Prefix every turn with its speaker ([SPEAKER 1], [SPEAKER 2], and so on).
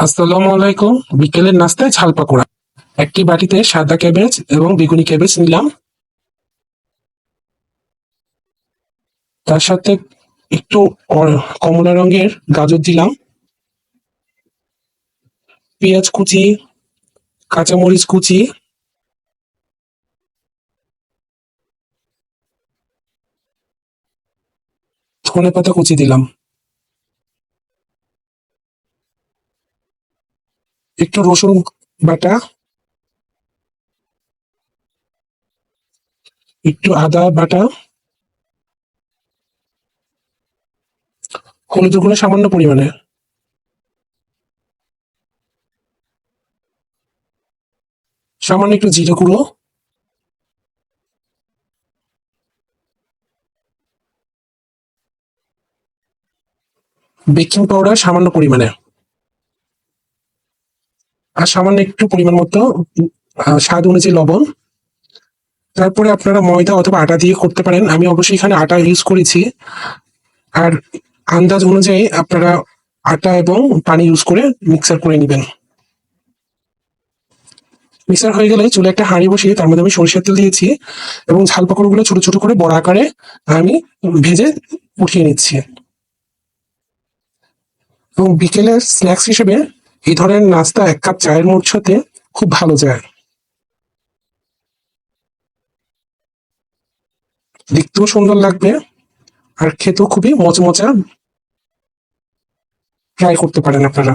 [SPEAKER 1] আসসালামু আলাইকুম। বিকেলের নাস্তায় ঝাল পাকোড়া। একটি বাটিতে সাদা ক্যাবেজ এবং বেগুনি ক্যাবেজ নিলাম। তার সাথে একটু কমলা রঙের গাজর দিলাম, পেঁয়াজ কুচি, কাঁচামরিচ কুচি, ধনেপাতা কুচি দিলাম, একটু রসুন বাটা, একটু আদা বাটা, হলুদের গুঁড়ো সামান্য পরিমাণে, সামান্য একটু জিরে গুঁড়ো, বেকিং পাউডার সামান্য পরিমাণে, আর সামান্য একটু পরিমাণ মতো স্বাদ অনুযায়ী লবণ। তারপরে আপনারা ময়দা অথবা আটা দিয়ে করতে পারেন, আমি অবশ্যই এখানে আটা ইউজ করেছি। আর আন্দাজ অনুযায়ী আপনারা আটা এবং পানি ইউজ করে মিক্সার করে নেবেন। মিক্সার হয়ে গেলে চুলে একটা হাঁড়ি বসিয়ে তার মধ্যে আমি সরিষার তেল দিয়েছি এবং ঝাল পাকড়গুলো ছোট ছোট করে বড় আকারে আমি ভেজে উঠিয়ে নিচ্ছি। এবং বিকেলের স্ন্যাক্স হিসেবে এই ধরনের নাস্তা 1 কাপ চায়ের সাথে খুব ভালো যায়। দেখতেও সুন্দর লাগবে আর খেতেও খুবই মচমচা। ট্রাই করতে পারেন আপনারা।